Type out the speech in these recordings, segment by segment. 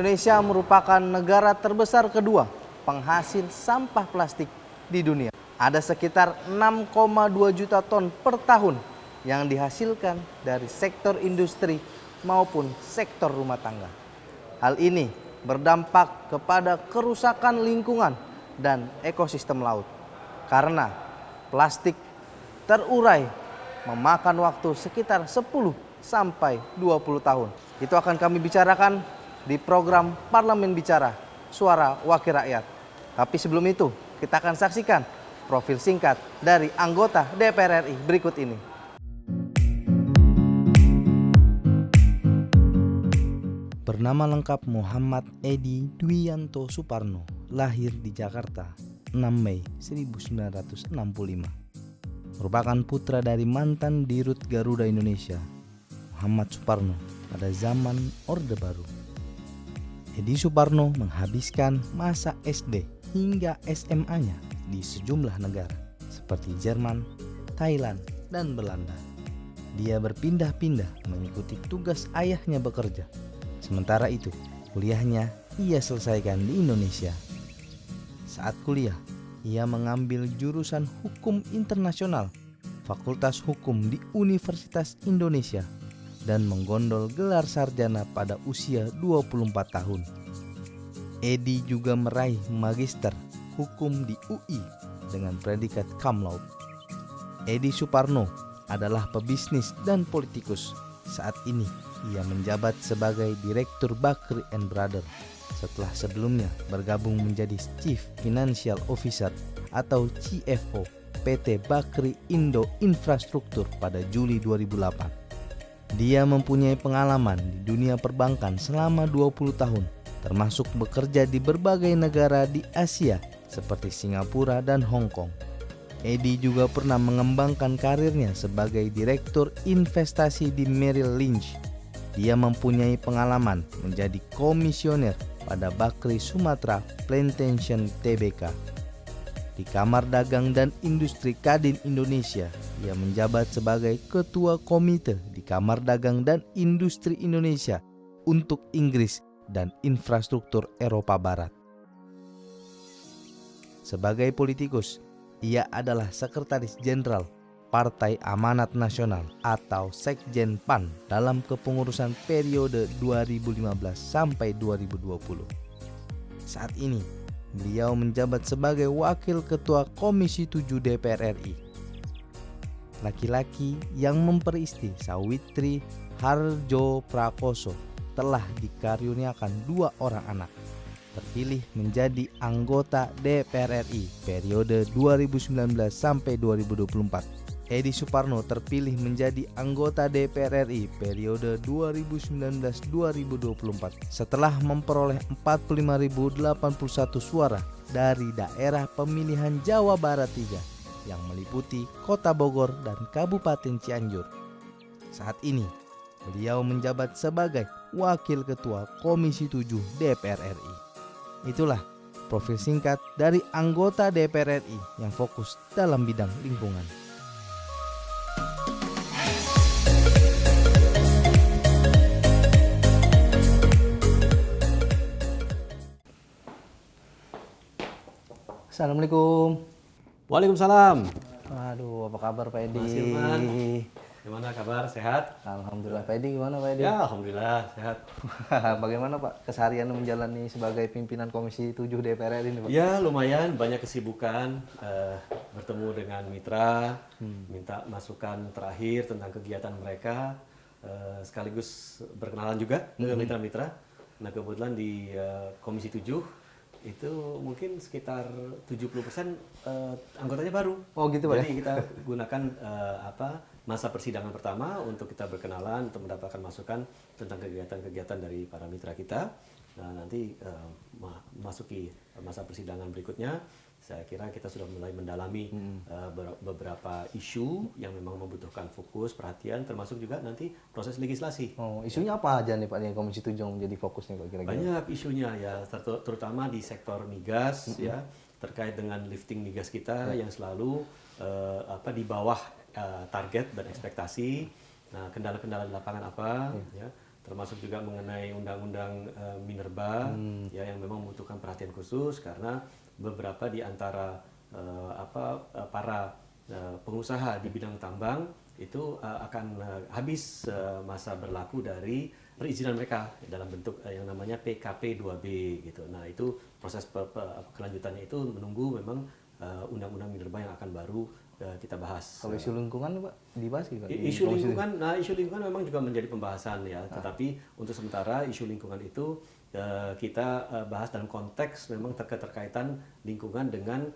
Indonesia merupakan negara terbesar kedua penghasil sampah plastik di dunia. Ada sekitar 6,2 juta ton per tahun yang dihasilkan dari sektor industri maupun sektor rumah tangga. Hal ini berdampak kepada kerusakan lingkungan dan ekosistem laut. Karena plastik terurai memakan waktu sekitar 10 sampai 20 tahun. Itu akan kami bicarakan di program Parlemen Bicara, Suara Wakil Rakyat. Tapi sebelum itu, kita akan saksikan profil singkat dari anggota DPR RI berikut ini. Bernama lengkap Muhammad Edi Dwianto Suparno, lahir di Jakarta 6 Mei 1965. Merupakan putra dari mantan Dirut Garuda Indonesia, Muhammad Suparno, pada zaman Orde Baru. Edi Suparno menghabiskan masa SD hingga SMA-nya di sejumlah negara seperti Jerman, Thailand, dan Belanda. Dia berpindah-pindah mengikuti tugas ayahnya bekerja. Sementara itu, kuliahnya ia selesaikan di Indonesia. Saat kuliah, ia mengambil jurusan Hukum Internasional, Fakultas Hukum di Universitas Indonesia, dan menggondol gelar sarjana pada usia 24 tahun. Edi juga meraih magister hukum di UI dengan predikat cum laude. Edi Suparno adalah pebisnis dan politikus. Saat ini ia menjabat sebagai Direktur Bakri & Brother setelah sebelumnya bergabung menjadi Chief Financial Officer atau CFO PT Bakri Indo Infrastruktur pada Juli 2008. Dia mempunyai pengalaman di dunia perbankan selama 20 tahun, termasuk bekerja di berbagai negara di Asia seperti Singapura dan Hong Kong. Edi juga pernah mengembangkan karirnya sebagai Direktur Investasi di Merrill Lynch. Dia mempunyai pengalaman menjadi komisioner pada Bakri Sumatera Plantation Tbk. Di Kamar Dagang dan Industri Kadin Indonesia, ia menjabat sebagai Ketua Komite di Kamar Dagang dan Industri Indonesia untuk Inggris dan Infrastruktur Eropa Barat. Sebagai politikus, ia adalah Sekretaris Jenderal Partai Amanat Nasional atau Sekjen PAN dalam kepengurusan periode 2015 sampai 2020. Saat ini, beliau menjabat sebagai Wakil Ketua Komisi 7 DPR RI. Laki-laki yang memperistri Sawitri Harjo Prakoso telah dikaruniakan 2 orang anak. Terpilih menjadi anggota DPR RI periode 2019 sampai 2024. Edi Suparno terpilih menjadi anggota DPR RI periode 2019-2024 setelah memperoleh 45.081 suara dari daerah pemilihan Jawa Barat 3 yang meliputi Kota Bogor dan Kabupaten Cianjur. Saat ini, beliau menjabat sebagai Wakil Ketua Komisi 7 DPR RI. Itulah profil singkat dari anggota DPR RI yang fokus dalam bidang lingkungan. Assalamualaikum. Waalaikumsalam. Aduh, apa kabar Pak Edi? Mas Hilman. Gimana kabar? Sehat? Alhamdulillah. Pak Edi gimana Pak Edi? Ya, alhamdulillah sehat. Bagaimana Pak keseharian menjalani sebagai pimpinan Komisi 7 DPR RI ini Pak? Ya, lumayan banyak kesibukan, bertemu dengan mitra, minta masukan terakhir tentang kegiatan mereka, sekaligus berkenalan juga dengan mitra-mitra. Nah, kebetulan di Komisi 7 itu mungkin sekitar 70% anggotanya baru. Oh gitu Pak. Jadi kita gunakan masa persidangan pertama untuk kita berkenalan, untuk mendapatkan masukan tentang kegiatan-kegiatan dari para mitra kita. Nah, nanti masuki masa persidangan berikutnya, saya kira kita sudah mulai mendalami beberapa isu yang memang membutuhkan fokus, perhatian, termasuk juga nanti proses legislasi. Oh, isunya apa aja nih Pak yang Komisi 7 yang menjadi fokusnya Pak kira-kira? Banyak isunya ya, terutama di sektor migas ya, terkait dengan lifting migas kita yang selalu di bawah target dan ekspektasi. Nah, kendala-kendala di lapangan apa ya? termasuk juga mengenai undang-undang minerba ya yang memang membutuhkan perhatian khusus karena beberapa di antara para pengusaha di bidang tambang itu akan habis masa berlaku dari perizinan mereka dalam bentuk yang namanya PKP 2B gitu. Nah, itu proses kelanjutannya itu menunggu memang undang-undang minerba yang akan baru kita bahas. Kalau isu lingkungan Pak dibahas Pak? Isu lingkungan memang juga menjadi pembahasan ya. Tetapi untuk sementara isu lingkungan itu kita bahas dalam konteks memang keterkaitan lingkungan dengan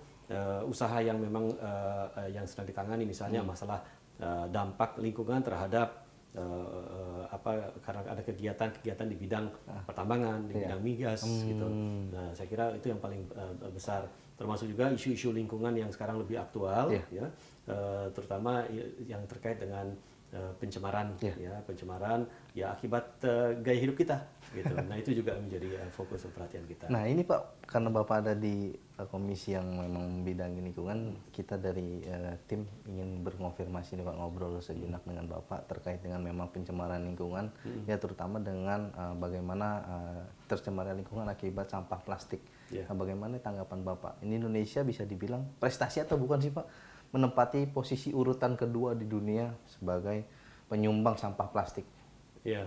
usaha yang memang yang sedang ditangani, misalnya masalah dampak lingkungan terhadap karena ada kegiatan-kegiatan di bidang pertambangan, di bidang migas gitu. Nah, saya kira itu yang paling besar. Termasuk juga isu-isu lingkungan yang sekarang lebih aktual, ya, terutama yang terkait dengan pencemaran, ya, pencemaran ya akibat gaya hidup kita, gitu. Nah, itu juga menjadi fokus perhatian kita. Nah, ini Pak, karena Bapak ada di komisi yang memang membidangi lingkungan, kita dari tim ingin berkonfirmasi nih Pak, ngobrol sejenak dengan Bapak terkait dengan memang pencemaran lingkungan, ya terutama dengan bagaimana tercemarnya lingkungan akibat sampah plastik. Nah, bagaimana tanggapan Bapak? Ini Indonesia bisa dibilang prestasi atau bukan sih Pak? Menempati posisi urutan kedua di dunia sebagai penyumbang sampah plastik. Ya,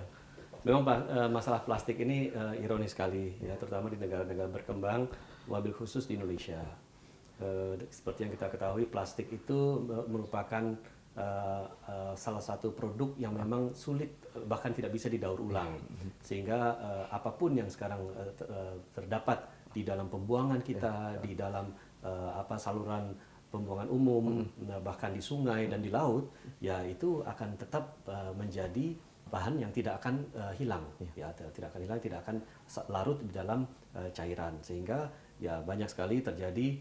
memang masalah plastik ini ironis sekali, ya, terutama di negara-negara berkembang, wabil khusus di Indonesia. Seperti yang kita ketahui, plastik itu merupakan salah satu produk yang memang sulit, bahkan tidak bisa didaur ulang, sehingga apapun yang sekarang terdapat di dalam pembuangan kita, di dalam saluran pembuangan umum, bahkan di sungai dan di laut, ya itu akan tetap menjadi bahan yang tidak akan hilang, ya tidak akan hilang, tidak akan larut di dalam cairan, sehingga ya banyak sekali terjadi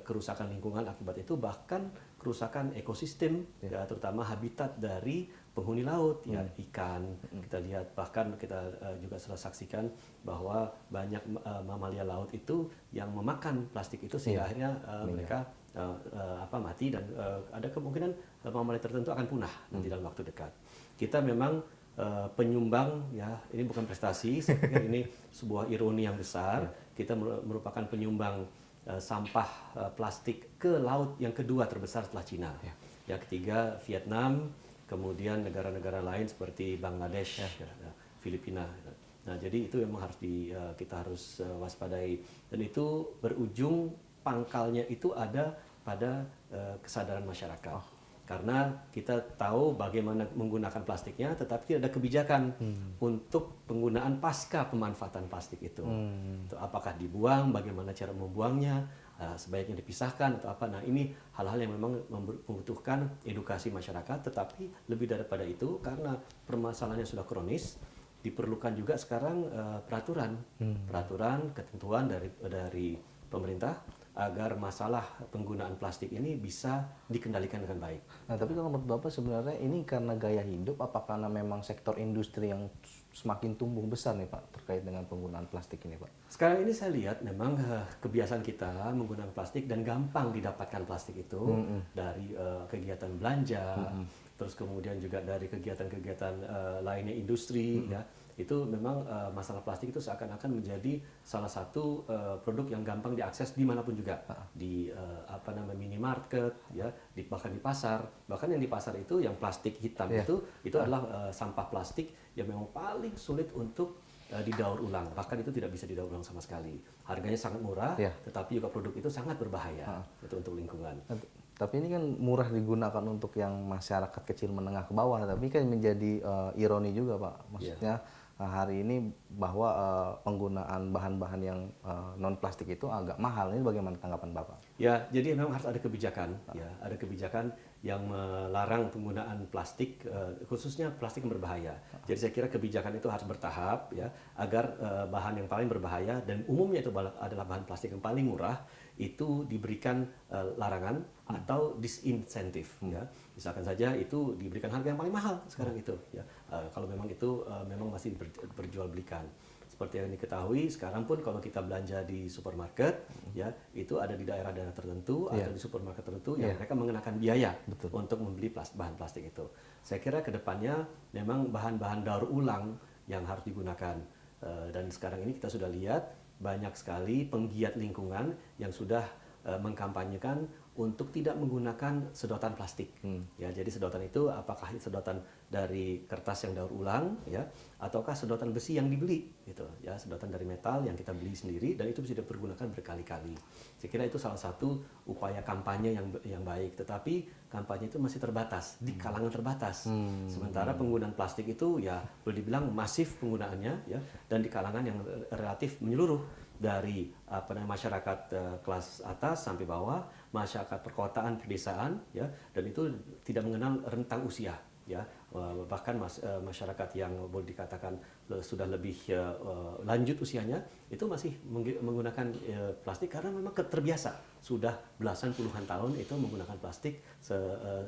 kerusakan lingkungan akibat itu, bahkan kerusakan ekosistem, ya terutama habitat dari penghuni laut, ya ikan. Kita lihat, bahkan kita juga sudah saksikan bahwa banyak mamalia laut itu yang memakan plastik itu sehingga akhirnya mereka mati, dan ada kemungkinan mamalia tertentu akan punah nanti dalam waktu dekat. Kita memang penyumbang, ya ini bukan prestasi, saya pikir ini sebuah ironi yang besar. Kita merupakan penyumbang sampah plastik ke laut yang kedua terbesar setelah Cina. Yang ketiga Vietnam, kemudian negara-negara lain seperti Bangladesh, Filipina. Nah, jadi itu memang harus kita harus waspadai, dan itu berujung pangkalnya itu ada pada kesadaran masyarakat. Karena kita tahu bagaimana menggunakan plastiknya, tetapi tidak ada kebijakan untuk penggunaan pasca pemanfaatan plastik itu. Apakah dibuang, bagaimana cara membuangnya, sebaiknya dipisahkan atau apa. Nah, ini hal-hal yang memang membutuhkan edukasi masyarakat, tetapi lebih daripada itu, karena permasalahannya sudah kronis, diperlukan juga sekarang peraturan, ketentuan dari pemerintah agar masalah penggunaan plastik ini bisa dikendalikan dengan baik. Nah, tapi kalau menurut Bapak sebenarnya ini karena gaya hidup, apa karena memang sektor industri yang semakin tumbuh besar nih Pak terkait dengan penggunaan plastik ini Pak? Sekarang ini saya lihat memang kebiasaan kita menggunakan plastik dan gampang didapatkan plastik itu dari kegiatan belanja, terus kemudian juga dari kegiatan-kegiatan lainnya industri, ya. Itu memang masalah plastik itu seakan-akan menjadi salah satu produk yang gampang diakses dimanapun juga, di minimarket, ya, bahkan di pasar. Bahkan yang di pasar itu yang plastik hitam itu adalah sampah plastik yang memang paling sulit untuk didaur ulang, bahkan itu tidak bisa didaur ulang sama sekali. Harganya sangat murah, tetapi juga produk itu sangat berbahaya itu untuk lingkungan. Tapi ini kan murah digunakan untuk yang masyarakat kecil menengah ke bawah, tapi kan menjadi ironi juga Pak. Maksudnya hari ini bahwa penggunaan bahan-bahan yang non plastik itu agak mahal. Ini bagaimana tanggapan Bapak? Ya, jadi memang harus ada kebijakan, ya, ada kebijakan yang melarang penggunaan plastik, khususnya plastik yang berbahaya. Jadi saya kira kebijakan itu harus bertahap, ya, agar bahan yang paling berbahaya dan umumnya itu adalah bahan plastik yang paling murah itu diberikan larangan atau disinsentif, ya. Misalkan saja itu diberikan harga yang paling mahal sekarang itu, ya. Kalau memang itu memang masih berjual belikan. seperti yang diketahui sekarang pun kalau kita belanja di supermarket ya itu ada di daerah-daerah tertentu atau di supermarket tertentu yang mereka mengenakan biaya untuk membeli bahan plastik itu. Saya kira kedepannya memang bahan-bahan daur ulang yang harus digunakan. Dan sekarang ini kita sudah lihat banyak sekali penggiat lingkungan yang sudah mengkampanyekan untuk tidak menggunakan sedotan plastik. Ya, jadi sedotan itu apakah sedotan dari kertas yang daur ulang ya ataukah sedotan besi yang dibeli gitu ya, sedotan dari metal yang kita beli sendiri dan itu bisa dipergunakan berkali-kali. Saya kira itu salah satu upaya kampanye yang baik, tetapi kampanye itu masih terbatas di kalangan terbatas. Sementara penggunaan plastik itu ya boleh dibilang masif penggunaannya ya dan di kalangan yang relatif menyeluruh dari masyarakat kelas atas sampai bawah, masyarakat perkotaan, pedesaan ya, dan itu tidak mengenal rentang usia ya. Bahkan masyarakat yang boleh dikatakan sudah lebih lanjut usianya itu masih menggunakan plastik karena memang terbiasa sudah belasan puluhan tahun itu menggunakan plastik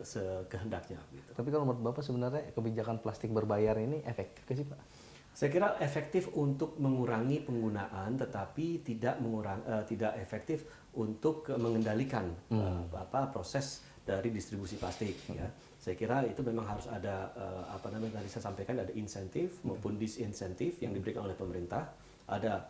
sekehendaknya gitu. Tapi kalau menurut Bapak sebenarnya kebijakan plastik berbayar ini efektif sih Pak? Saya kira efektif untuk mengurangi penggunaan, tetapi tidak efektif untuk mengendalikan proses dari distribusi plastik. Ya, saya kira itu memang harus ada tadi saya sampaikan ada insentif maupun disinsentif yang diberikan oleh pemerintah. Ada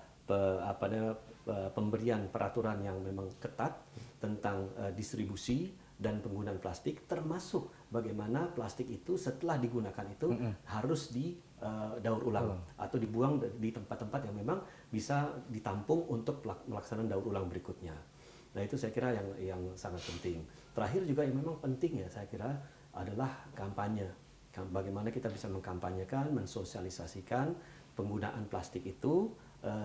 pemberian peraturan yang memang ketat tentang distribusi dan penggunaan plastik, termasuk bagaimana plastik itu setelah digunakan itu harus daur ulang atau dibuang di tempat-tempat yang memang bisa ditampung untuk pelaksanaan daur ulang berikutnya. Nah itu saya kira yang sangat penting. Terakhir juga yang memang penting ya saya kira adalah kampanye. Bagaimana kita bisa mengkampanyekan, mensosialisasikan penggunaan plastik itu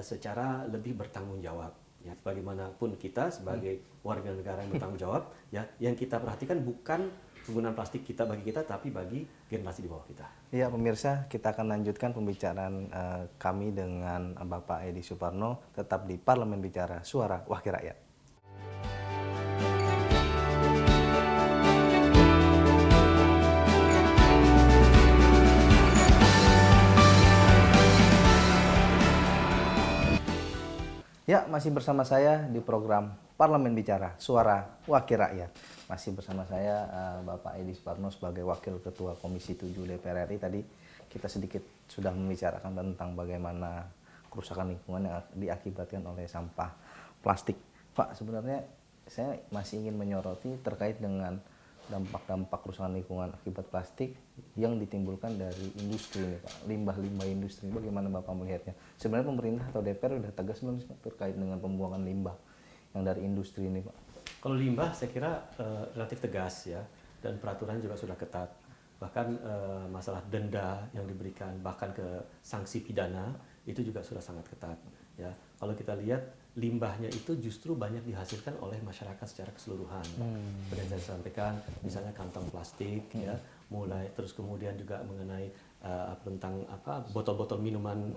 secara lebih bertanggung jawab. Ya, bagaimanapun kita sebagai warga negara yang bertanggung jawab, ya, yang kita perhatikan bukan penggunaan plastik kita bagi kita, tapi bagi generasi di bawah kita. Iya pemirsa, kita akan lanjutkan pembicaraan kami dengan Bapak Edi Suparno tetap di Parlemen Bicara Suara Wakil Rakyat. Ya, masih bersama saya di program Parlemen Bicara Suara Wakil Rakyat. Masih bersama saya Bapak Edi Suparno sebagai Wakil Ketua Komisi 7 DPR RI. Tadi kita sedikit sudah membicarakan tentang bagaimana kerusakan lingkungan yang diakibatkan oleh sampah plastik. Pak, sebenarnya saya masih ingin menyoroti terkait dengan dampak-dampak kerusakan lingkungan akibat plastik yang ditimbulkan dari industri ini, Pak. Limbah-limbah industri. Bagaimana Bapak melihatnya? Sebenarnya pemerintah atau DPR sudah tegas belum terkait dengan pembuangan limbah yang dari industri ini, Pak? Kalau limbah saya kira relatif tegas ya, dan peraturan juga sudah ketat. Bahkan masalah denda yang diberikan bahkan ke sanksi pidana itu juga sudah sangat ketat ya. Kalau kita lihat limbahnya itu justru banyak dihasilkan oleh masyarakat secara keseluruhan. Seperti yang saya sampaikan, misalnya kantong plastik ya, mulai terus kemudian juga mengenai tentang botol-botol minuman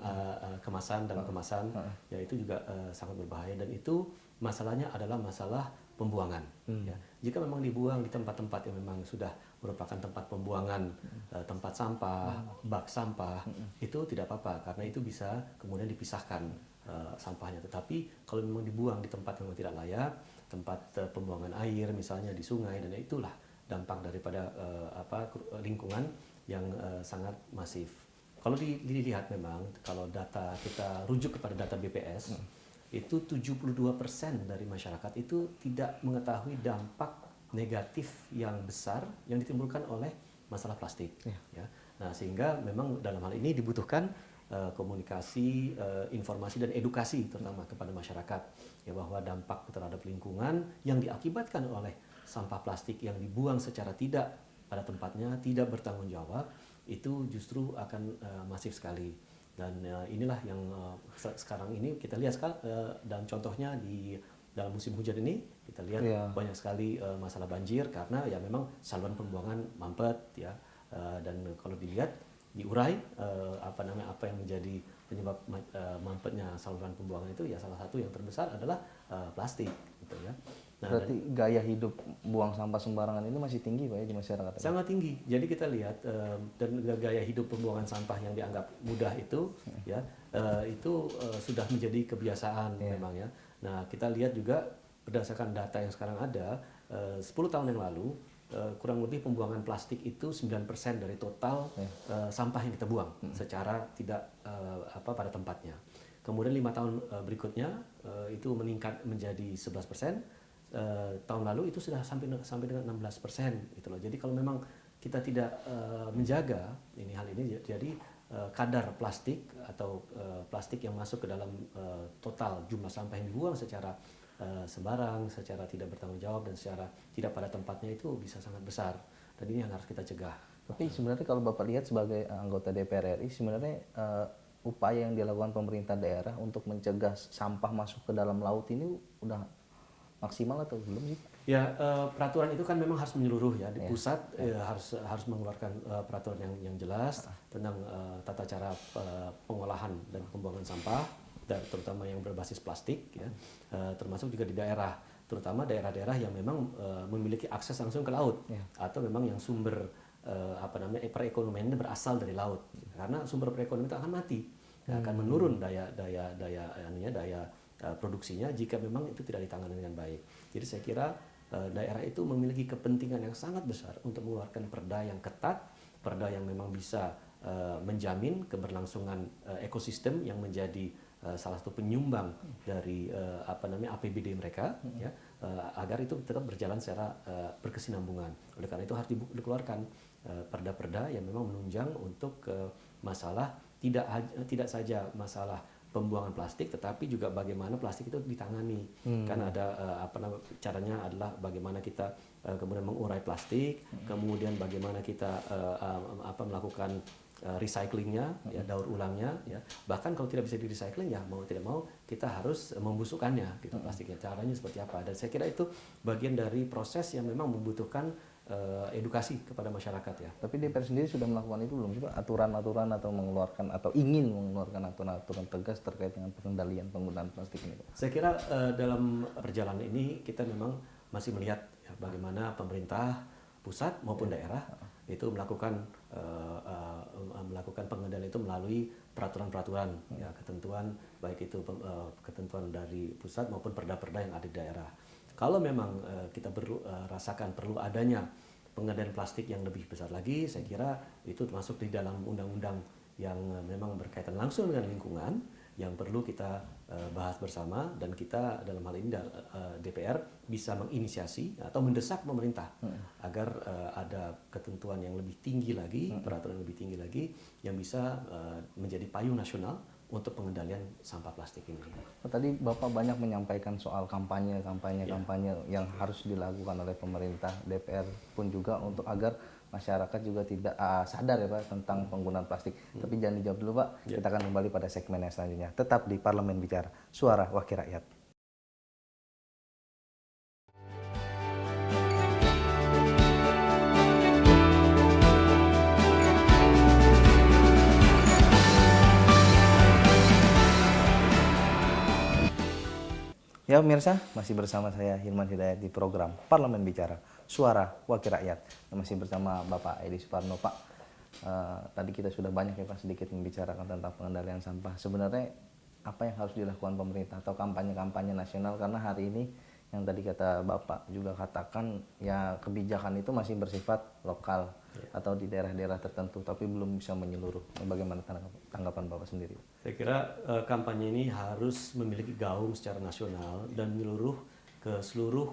kemasan dan kemasan, ya itu juga sangat berbahaya dan itu masalahnya adalah masalah pembuangan. Ya. Jika memang dibuang di tempat-tempat yang memang sudah merupakan tempat pembuangan tempat sampah, bak sampah, itu tidak apa-apa karena itu bisa kemudian dipisahkan sampahnya. Tetapi kalau memang dibuang di tempat yang tidak layak, tempat pembuangan air misalnya di sungai, dan itulah dampak daripada lingkungan yang sangat masif. Kalau dilihat memang kalau data kita rujuk kepada data BPS, itu 72% dari masyarakat itu tidak mengetahui dampak negatif yang besar yang ditimbulkan oleh masalah plastik. Ya. Nah, sehingga memang dalam hal ini dibutuhkan komunikasi, informasi dan edukasi terutama kepada masyarakat ya, bahwa dampak terhadap lingkungan yang diakibatkan oleh sampah plastik yang dibuang secara tidak pada tempatnya, tidak bertanggung jawab, itu justru akan masif sekali. Dan inilah yang sekarang ini kita lihat dan contohnya di dalam musim hujan ini kita lihat banyak sekali masalah banjir karena ya memang saluran pembuangan mampet ya, dan kalau dilihat diurai apa yang menjadi penyebab mampetnya saluran pembuangan itu ya salah satu yang terbesar adalah plastik gitu ya. Nah, berarti gaya hidup buang sampah sembarangan ini masih tinggi Pak ya di masyarakat? Sangat tinggi. Jadi kita lihat dan gaya hidup pembuangan sampah yang dianggap mudah itu ya itu sudah menjadi kebiasaan memang ya. Nah, kita lihat juga berdasarkan data yang sekarang ada, 10 tahun yang lalu kurang lebih pembuangan plastik itu 9% dari total sampah yang kita buang secara tidak pada tempatnya. Kemudian 5 tahun berikutnya itu meningkat menjadi 11%. Tahun lalu itu sudah sampai dengan 16% gitu loh. Jadi kalau memang kita tidak menjaga hal ini, jadi kadar plastik atau plastik yang masuk ke dalam total jumlah sampah yang dibuang secara sembarang, secara tidak bertanggung jawab dan secara tidak pada tempatnya itu bisa sangat besar. Dan ini yang harus kita cegah. Tapi sebenarnya kalau Bapak lihat sebagai anggota DPR RI, sebenarnya upaya yang dilakukan pemerintah daerah untuk mencegah sampah masuk ke dalam laut ini udah maksimal atau belum sih? Ya, peraturan itu kan memang harus menyeluruh ya. Di pusat harus mengeluarkan peraturan yang jelas tentang tata cara pengolahan dan pembuangan sampah, terutama yang berbasis plastik ya. Termasuk juga di daerah, terutama daerah-daerah yang memang memiliki akses langsung ke laut atau memang yang sumber perekonomiannya berasal dari laut. Karena sumber perekonomian itu akan mati, akan menurun daya produksinya jika memang itu tidak ditangani dengan baik. Jadi saya kira daerah itu memiliki kepentingan yang sangat besar untuk mengeluarkan perda yang ketat, perda yang memang bisa menjamin keberlangsungan ekosistem yang menjadi salah satu penyumbang dari APBD mereka, ya, agar itu tetap berjalan secara berkesinambungan. Oleh karena itu harus dikeluarkan perda-perda yang memang menunjang untuk masalah tidak saja masalah pembuangan plastik, tetapi juga bagaimana plastik itu ditangani. Kan ada caranya adalah bagaimana kita kemudian mengurai plastik, kemudian bagaimana kita melakukan recyclingnya, ya, daur ulangnya, ya. Bahkan kalau tidak bisa di recycling, ya mau tidak mau kita harus membusukkannya gitu plastiknya. Caranya seperti apa? Dan saya kira itu bagian dari proses yang memang membutuhkan edukasi kepada masyarakat ya. Tapi DPR sendiri sudah melakukan itu belum sih Pak? Aturan-aturan atau mengeluarkan atau ingin mengeluarkan aturan-aturan tegas terkait dengan pengendalian penggunaan plastik ini Pak? Saya kira dalam perjalanan ini kita memang masih melihat ya, bagaimana pemerintah pusat maupun daerah itu melakukan pengendalian itu melalui peraturan-peraturan ya, ketentuan baik itu ketentuan dari pusat maupun perda-perda yang ada di daerah. Kalau memang kita rasakan perlu adanya pengendalian plastik yang lebih besar lagi, saya kira itu termasuk di dalam undang-undang yang memang berkaitan langsung dengan lingkungan yang perlu kita bahas bersama, dan kita dalam hal ini DPR bisa menginisiasi atau mendesak pemerintah agar ada ketentuan yang lebih tinggi lagi, peraturan yang lebih tinggi lagi yang bisa menjadi payung nasional untuk pengendalian sampah plastik ini. Tadi Bapak banyak menyampaikan soal kampanye yang harus dilakukan oleh pemerintah, DPR pun juga untuk agar masyarakat juga tidak sadar ya Pak tentang penggunaan plastik. Tapi jangan dijawab dulu Pak, kita akan kembali pada segmen yang selanjutnya. Tetap di Parlemen Bicara, Suara Wakil Rakyat. Ya pemirsa, masih bersama saya Hilman Hidayat di program Parlemen Bicara, Suara Wakil Rakyat. Masih bersama Bapak Edi Suparno. Pak, tadi kita sudah banyak ya Pak sedikit membicarakan tentang pengendalian sampah. Sebenarnya apa yang harus dilakukan pemerintah atau kampanye-kampanye nasional, karena hari ini yang tadi kata Bapak juga katakan ya kebijakan itu masih bersifat lokal atau di daerah-daerah tertentu tapi belum bisa menyeluruh. Bagaimana tanggapan Bapak sendiri? Saya kira kampanye ini harus memiliki gaung secara nasional dan menyeluruh ke seluruh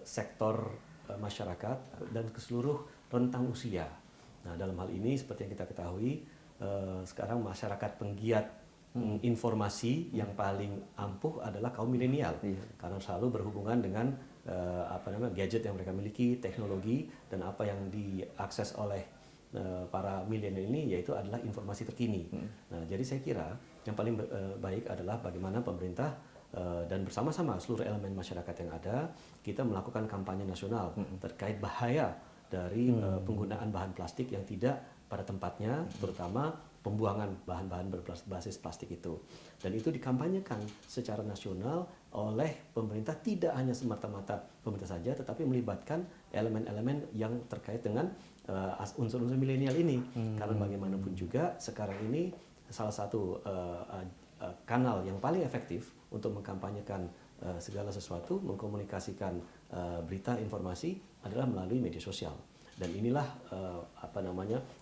sektor masyarakat dan ke seluruh rentang usia. Nah, dalam hal ini seperti yang kita ketahui sekarang masyarakat penggiat informasi yang paling ampuh adalah kaum milenial, karena selalu berhubungan dengan gadget yang mereka miliki, teknologi, dan apa yang diakses oleh para milenial ini yaitu adalah informasi terkini. Nah, jadi saya kira yang paling baik adalah bagaimana pemerintah dan bersama-sama seluruh elemen masyarakat yang ada kita melakukan kampanye nasional terkait bahaya dari penggunaan bahan plastik yang tidak pada tempatnya, terutama pembuangan bahan-bahan berbasis plastik itu. Dan itu dikampanyekan secara nasional oleh pemerintah, tidak hanya semata-mata pemerintah saja, tetapi melibatkan elemen-elemen yang terkait dengan unsur-unsur milenial ini. Karena bagaimanapun juga sekarang ini salah satu kanal yang paling efektif untuk mengkampanyekan segala sesuatu, mengkomunikasikan berita informasi adalah melalui media sosial. Dan inilah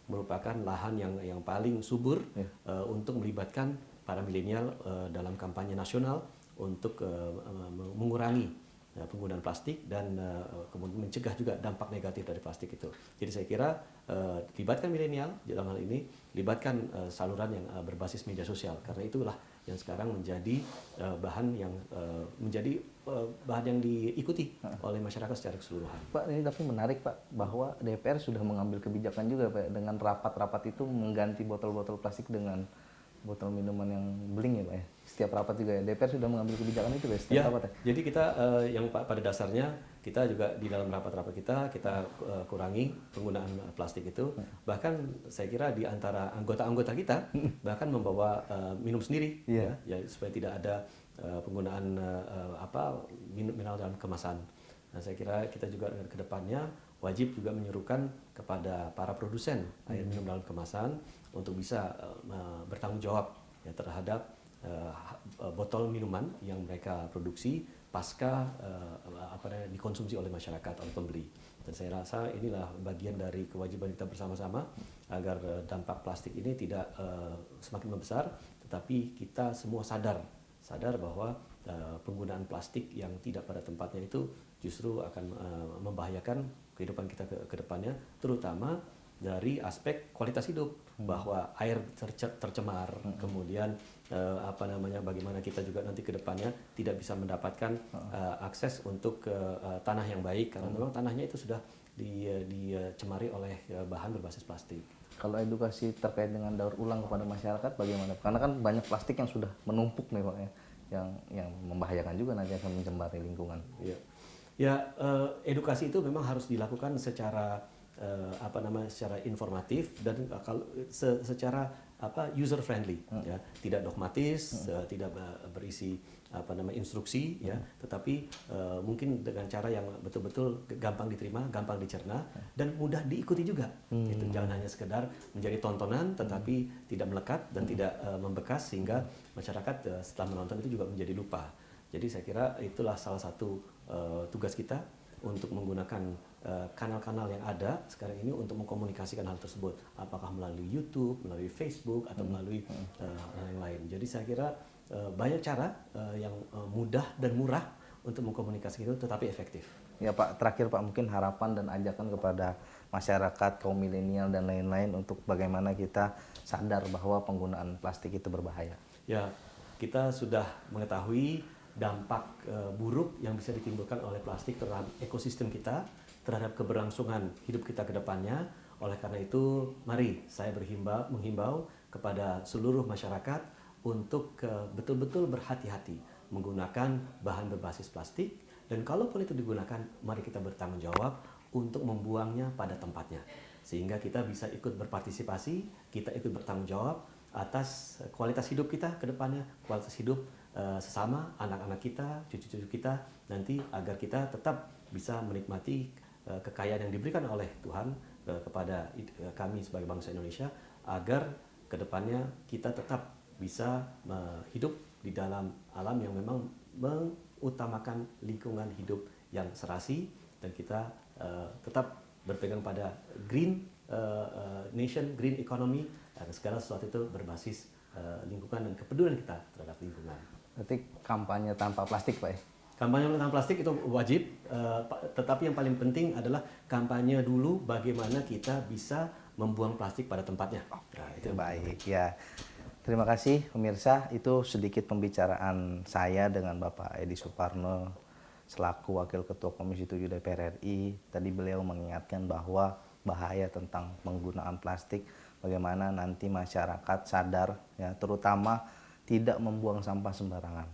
merupakan lahan yang paling subur untuk melibatkan para milenial dalam kampanye nasional untuk mengurangi penggunaan plastik dan kemudian mencegah juga dampak negatif dari plastik itu. Jadi saya kira libatkan milenial dalam hal ini, libatkan saluran yang berbasis media sosial, karena itulah yang sekarang menjadi bahan yang diikuti oleh masyarakat secara keseluruhan. Pak, ini tapi menarik Pak, bahwa DPR sudah mengambil kebijakan juga Pak, dengan rapat-rapat itu mengganti botol-botol plastik dengan botol minuman yang beling ya Pak ya. Setiap rapat juga ya, DPR sudah mengambil kebijakan itu Pak, setiap rapat ya. Jadi kita yang pada dasarnya kita juga di dalam rapat-rapat kita kurangi penggunaan plastik itu. Bahkan saya kira di antara anggota-anggota kita bahkan membawa minum sendiri ya supaya tidak ada penggunaan mineral dalam kemasan. Nah, saya kira kita juga ke depannya wajib juga menyuruhkan kepada para produsen air minum dalam kemasan untuk bisa bertanggung jawab ya terhadap botol minuman yang mereka produksi pasca dikonsumsi oleh masyarakat, oleh pembeli. Dan saya rasa inilah bagian dari kewajiban kita bersama-sama agar dampak plastik ini tidak semakin membesar, tetapi kita semua sadar bahwa penggunaan plastik yang tidak pada tempatnya itu justru akan membahayakan kehidupan kita ke depannya, terutama dari aspek kualitas hidup, bahwa air tercemar, kemudian bagaimana kita juga nanti ke depannya tidak bisa mendapatkan akses untuk tanah yang baik karena memang tanahnya itu sudah dicemari oleh bahan berbasis plastik. Kalau edukasi terkait dengan daur ulang kepada masyarakat bagaimana? Karena kan banyak plastik yang sudah menumpuk nih Pak ya, yang membahayakan juga nanti akan mencemari lingkungan. Ya, edukasi itu memang harus dilakukan secara secara informatif dan secara user friendly ya, tidak dogmatis, tidak berisi instruksi ya, tetapi mungkin dengan cara yang betul-betul gampang diterima, gampang dicerna dan mudah diikuti juga. Itu jangan hanya sekedar menjadi tontonan tetapi tidak melekat dan tidak membekas sehingga masyarakat setelah menonton itu juga menjadi lupa. Jadi saya kira itulah salah satu tugas kita untuk menggunakan kanal-kanal yang ada sekarang ini untuk mengkomunikasikan hal tersebut, apakah melalui YouTube, melalui Facebook atau melalui hal yang lain. Jadi saya kira banyak cara yang mudah dan murah untuk mengkomunikasikan itu tetapi efektif. Ya Pak, terakhir Pak, mungkin harapan dan ajakan kepada masyarakat, kaum milenial dan lain-lain untuk bagaimana kita sadar bahwa penggunaan plastik itu berbahaya. Ya, kita sudah mengetahui dampak buruk yang bisa ditimbulkan oleh plastik terhadap ekosistem kita, terhadap keberlangsungan hidup kita ke depannya. Oleh karena itu, mari saya menghimbau kepada seluruh masyarakat untuk betul-betul berhati-hati menggunakan bahan berbasis plastik, dan kalaupun itu digunakan, mari kita bertanggung jawab untuk membuangnya pada tempatnya. Sehingga kita bisa ikut berpartisipasi, kita ikut bertanggung jawab atas kualitas hidup kita ke depannya, kualitas hidup sesama, anak-anak kita, cucu-cucu kita nanti, agar kita tetap bisa menikmati kekayaan yang diberikan oleh Tuhan kepada kami sebagai bangsa Indonesia, agar ke depannya kita tetap bisa hidup di dalam alam yang memang mengutamakan lingkungan hidup yang serasi, dan kita tetap berpegang pada green nation, green economy, dan segala sesuatu itu berbasis lingkungan dan kepedulian kita terhadap lingkungan. Berarti kampanye tanpa plastik Pak ya? Kampanye tanpa plastik itu wajib, tetapi yang paling penting adalah kampanye dulu bagaimana kita bisa membuang plastik pada tempatnya. Nah, itu baik ya. Terima kasih pemirsa, itu sedikit pembicaraan saya dengan Bapak Edi Suparno selaku Wakil Ketua Komisi 7 DPR RI. Tadi beliau mengingatkan bahwa bahaya tentang penggunaan plastik, bagaimana nanti masyarakat sadar ya, terutama tidak membuang sampah sembarangan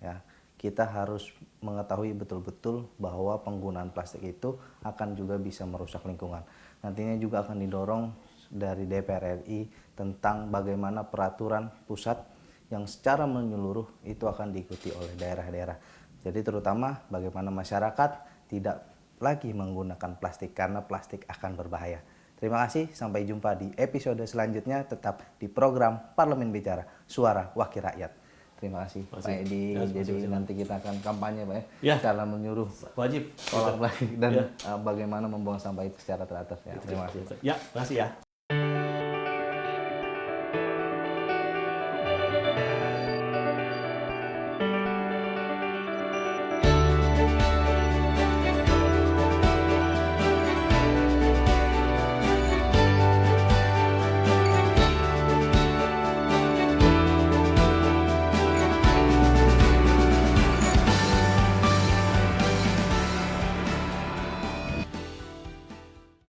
ya. Kita harus mengetahui betul-betul bahwa penggunaan plastik itu akan juga bisa merusak lingkungan. Nantinya juga akan didorong dari DPR RI tentang bagaimana peraturan pusat yang secara menyeluruh itu akan diikuti oleh daerah-daerah. Jadi terutama bagaimana masyarakat tidak lagi menggunakan plastik karena plastik akan berbahaya. Terima kasih, sampai jumpa di episode selanjutnya, tetap di program Parlemen Bicara, Suara Wakil Rakyat. Terima kasih Pak Edi. Ya, Jadi nanti kita akan kampanye Pak Ya. cara menyuruh Wajib. tolak dan bagaimana membuang sampah itu secara teratur ya. Terima kasih. Ya, terima kasih ya.